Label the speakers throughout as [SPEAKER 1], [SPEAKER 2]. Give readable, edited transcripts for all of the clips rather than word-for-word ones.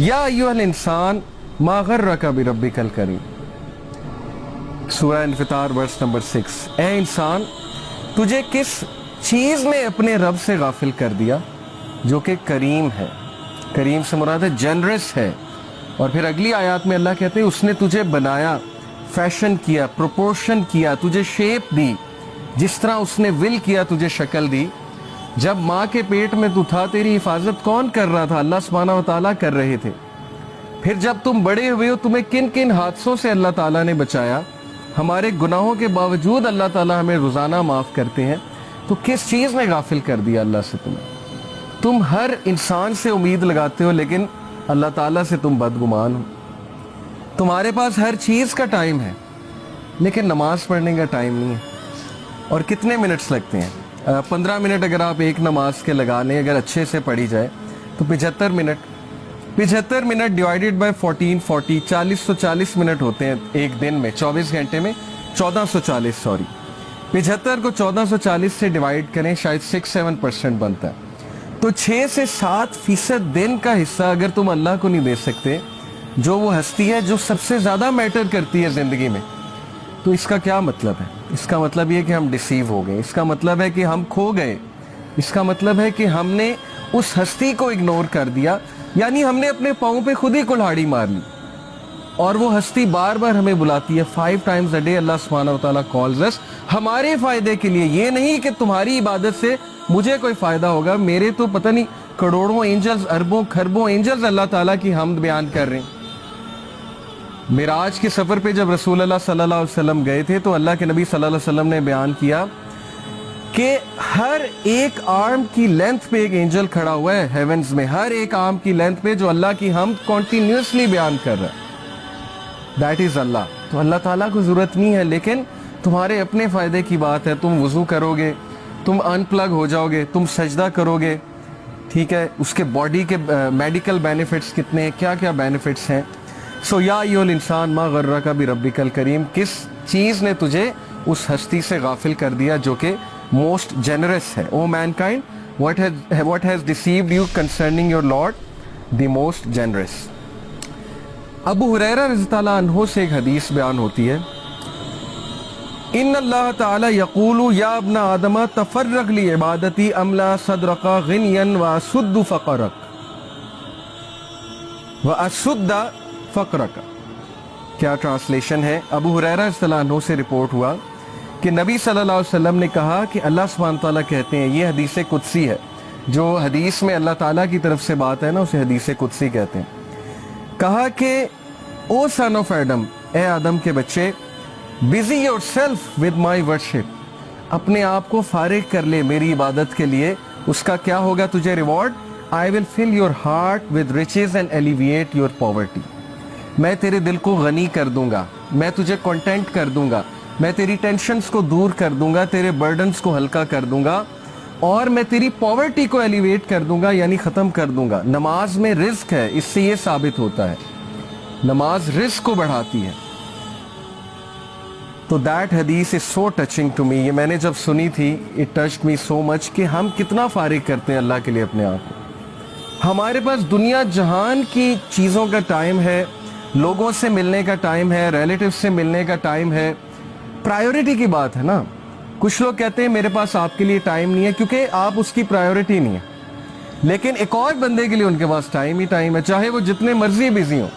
[SPEAKER 1] या अय्युहल इंसान मा गर्रका बिरब्बिकल करीम, सूरह इन्फितार वर्स नंबर 6। ए इंसान, तुझे किस चीज़ ने अपने रब से गाफिल कर दिया जो कि करीम है। करीम से मुराद है जनरस है। और फिर अगली आयत में अल्लाह कहते हैं उसने तुझे बनाया, फैशन किया, प्रोपोर्शन किया, तुझे शेप दी, जिस तरह उसने विल किया तुझे शक्ल दी। जब माँ के पेट में तू था तेरी हिफाजत कौन कर रहा था? अल्लाह सुब्हानहू व तआला कर रहे थे। फिर जब तुम बड़े हुए हो तुम्हें किन किन हादसों से अल्लाह ताला ने बचाया। हमारे गुनाहों के बावजूद अल्लाह ताला हमें रोज़ाना माफ़ करते हैं। तो किस चीज़ ने गाफिल कर दिया अल्लाह से तुम्हें? तुम हर इंसान से उम्मीद लगाते हो लेकिन अल्लाह ताला से तुम बदगुमान हो। तुम्हारे पास हर चीज़ का टाइम है लेकिन नमाज पढ़ने का टाइम नहीं है। और कितने मिनट्स लगते हैं? 15 मिनट अगर आप एक नमाज के लगा लें, अगर अच्छे से पढ़ी जाए तो 75 मिनट डिवाइडेड बाय 14, 40 मिनट होते हैं एक दिन में। 24 घंटे में 1440, सॉरी 75 को 1440 से डिवाइड करें, शायद 6-7% बनता है। तो 6 से 7% दिन का हिस्सा अगर तुम अल्लाह को नहीं दे सकते, जो वो हस्ती है जो सबसे ज़्यादा मैटर करती है ज़िंदगी में, तो इसका क्या मतलब है? इसका मतलब ये कि हम डिसीव हो गए, इसका मतलब है कि हम खो गए, इसका मतलब है कि हमने उस हस्ती को इग्नोर कर दिया, यानी हमने अपने पाँव पे खुद ही कुल्हाड़ी मार ली। और वो हस्ती बार बार हमें बुलाती है 5 times a day। अल्लाह सुब्हानहू व तआला कॉल्स अस, हमारे फ़ायदे के लिए। ये नहीं कि तुम्हारी इबादत से मुझे कोई फ़ायदा होगा। मेरे तो पता नहीं करोड़ों एंजल्स, अरबों खरबों एंजल्स अल्लाह ताला की हमद बयान कर रहे हैं। मिराज के सफ़र पे जब रसूल अल्लाह सल्लल्लाहु अलैहि वसल्लम गए थे तो अल्लाह के नबी सल्लल्लाहु अलैहि वसल्लम ने बयान किया कि हर एक आर्म की लेंथ पे एक एंजल खड़ा हुआ है हेवंस में, हर एक आर्म की लेंथ पे, जो अल्लाह की हमद कॉन्टिन्यूसली बयान कर रहा है। दैट इज़ अल्लाह। तो अल्लाह ताला को ज़रूरत नहीं है, लेकिन तुम्हारे अपने फ़ायदे की बात है। तुम वज़ू करोगे, तुम अनप्लग हो जाओगे, तुम सजदा करोगे, ठीक है, उसके बॉडी के मेडिकल बेनिफिट्स कितने हैं, क्या क्या बेनिफिट्स हैं। सो या अय्युहल इंसान मा गर्रका बिरब्बिकल करीम, किस चीज़ ने तुझे उस हस्ती से गाफिल कर दिया जो कि मोस्ट जेनरस है। O mankind, what has deceived you concerning your Lord the most generous. Abu Hurairah रज़ियल्लाहु अन्हु से एक हदीस बयान होती है, इन्नल्लाह ताला यक़ूलु या इब्न आदम तफ़र्रग़ ली इबादती अमला सदरका ग़िनियन व असुद्दु फ़क़रक व असुद्दा फ़क़रक। क्या ट्रांसलेशन है? अबू हुरैरा रज़ियल्लाहु अन्हु से रिपोर्ट हुआ कि नबी सल्लल्लाहु अलैहि वसल्लम ने कहा कि अल्लाह सुब्हानहू व तआला कहते हैं, ये हदीस कुदसी है, जो हदीस में अल्लाह ताला की तरफ से बात है ना, उसे हदीस कुदसी कहते हैं। कहा कि ओ सन ऑफ एडम, ए आदम के बच्चे, busy yourself with my worship, अपने आप को फारिग कर ले मेरी इबादत के लिए। उसका क्या होगा तुझे reward? I will fill your heart with riches and alleviate your poverty. मैं तेरे दिल को गनी कर दूंगा, मैं तुझे कंटेंट कर दूंगा, मैं तेरी टेंशन्स को दूर कर दूंगा, तेरे बर्डन्स को हल्का कर दूंगा, और मैं तेरी पॉवर्टी को एलिवेट कर दूंगा, यानी ख़त्म कर दूंगा। नमाज में रिस्क है, इससे ये साबित होता है नमाज रिस्क को बढ़ाती है। तो दैट हदीस is so touching to me. ये मैंने जब सुनी थी, it touched me so much कि हम कितना फारिग करते हैं अल्लाह के लिए अपने आप को। हमारे पास दुनिया जहान की चीज़ों का टाइम है, लोगों से मिलने का टाइम है, रिलेटिव से मिलने का टाइम है। प्रायोरिटी की बात है ना। कुछ लोग कहते हैं मेरे पास आपके लिए टाइम नहीं है, क्योंकि आप उसकी प्रायोरिटी नहीं है। लेकिन एक और बंदे के लिए उनके पास टाइम ही टाइम है, चाहे वो जितने मर्जी बिजी हो,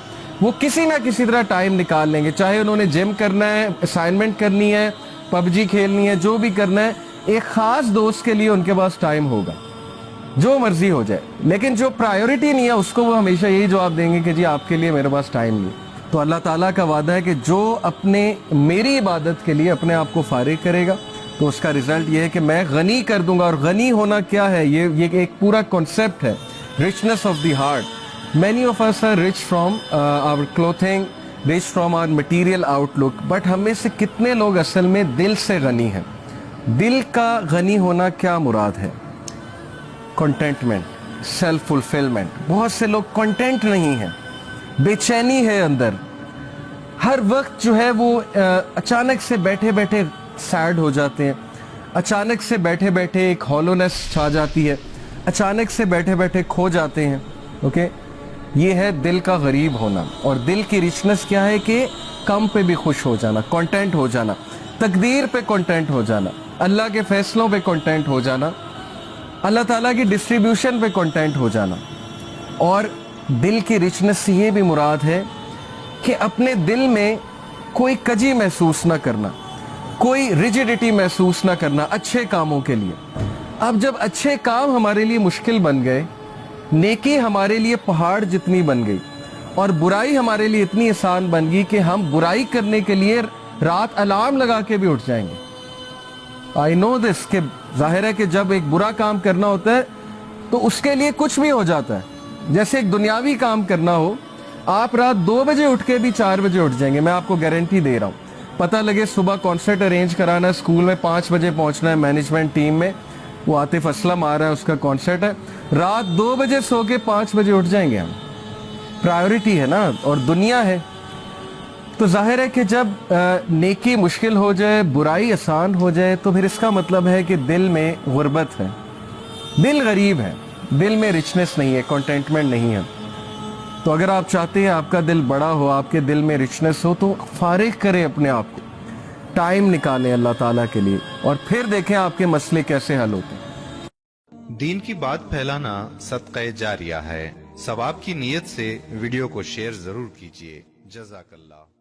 [SPEAKER 1] वो किसी ना किसी तरह टाइम निकाल लेंगे। चाहे उन्होंने जिम करना है, असाइनमेंट करनी है, पबजी खेलनी है, जो भी करना है, एक खास दोस्त के लिए उनके पास टाइम होगा, जो मर्जी हो जाए। लेकिन जो प्रायोरिटी नहीं है उसको वो हमेशा यही जवाब देंगे कि जी आपके लिए मेरे पास टाइम नहीं। तो अल्लाह ताला का वादा है कि जो अपने मेरी इबादत के लिए अपने आप को फारिग करेगा तो उसका रिजल्ट ये है कि मैं गनी कर दूंगा। और गनी होना क्या है? ये एक पूरा कॉन्सेप्ट है, richness of the heart. Many of us are rich from our clothing, rich from our material outlook, but हम में से कितने लोग असल में दिल से गनी हैं? दिल का गनी होना क्या मुराद है? Contentment, self fulfilment. बहुत से लोग कंटेंट नहीं हैं, बेचैनी है अंदर। हर वक्त जो है वो अचानक से बैठे बैठे सैड हो जाते हैं, अचानक से बैठे बैठे एक हॉलोनेस छा जाती है, अचानक से बैठे बैठे खो जाते हैं। ओके, یہ ہے دل کا غریب ہونا. اور دل کی ریچنس کیا ہے کہ کم پہ بھی خوش ہو جانا, کانٹینٹ ہو جانا, تقدیر پہ کانٹینٹ ہو جانا, اللہ کے فیصلوں پہ کانٹینٹ ہو جانا, اللہ تعالیٰ کی ڈسٹریبیوشن پہ کانٹینٹ ہو جانا. اور دل کی ریچنس سے یہ بھی مراد ہے کہ اپنے دل میں کوئی کجی محسوس نہ کرنا, کوئی ریجیڈیٹی محسوس نہ کرنا اچھے کاموں کے لیے. اب جب اچھے کام ہمارے لیے مشکل بن گئے, نیکی ہمارے لیے پہاڑ جتنی بن گئی, اور برائی ہمارے لیے اتنی آسان بن گئی کہ ہم برائی کرنے کے لیے رات الارم لگا کے بھی اٹھ جائیں گے. آئی نو دس کہ ظاہر ہے کہ جب ایک برا کام کرنا ہوتا ہے تو اس کے لیے کچھ بھی ہو جاتا ہے. جیسے ایک دنیاوی کام کرنا ہو, آپ رات 2 بجے اٹھ کے بھی 4 بجے اٹھ جائیں گے, میں آپ کو گارنٹی دے رہا ہوں. پتہ لگے صبح کانسرٹ ارینج کرانا ہے, اسکول میں 5 بجے پہنچنا ہے, مینجمنٹ ٹیم میں وہ عاطف اسلم آ رہا ہے, اس کا کانسرٹ ہے, رات 2 بجے سو کے 5 بجے اٹھ جائیں گے ہم. پرائیورٹی ہے نا, اور دنیا ہے. تو ظاہر ہے کہ جب نیکی مشکل ہو جائے, برائی آسان ہو جائے, تو پھر اس کا مطلب ہے کہ دل میں غربت ہے, دل غریب ہے, دل میں رچنس نہیں ہے, کنٹینٹمنٹ نہیں ہے. تو اگر آپ چاہتے ہیں آپ کا دل بڑا ہو, آپ کے دل میں رچنس ہو, تو فارغ کریں اپنے آپ کو, ٹائم نکالیں اللہ تعالیٰ کے لیے, اور پھر دیکھیں آپ کے مسئلے کیسے حل ہوتے ہیں.
[SPEAKER 2] دین کی بات پھیلانا صدقہ جاریہ ہے. ثواب کی نیت سے ویڈیو کو شیئر ضرور کیجیے. جزاک اللہ.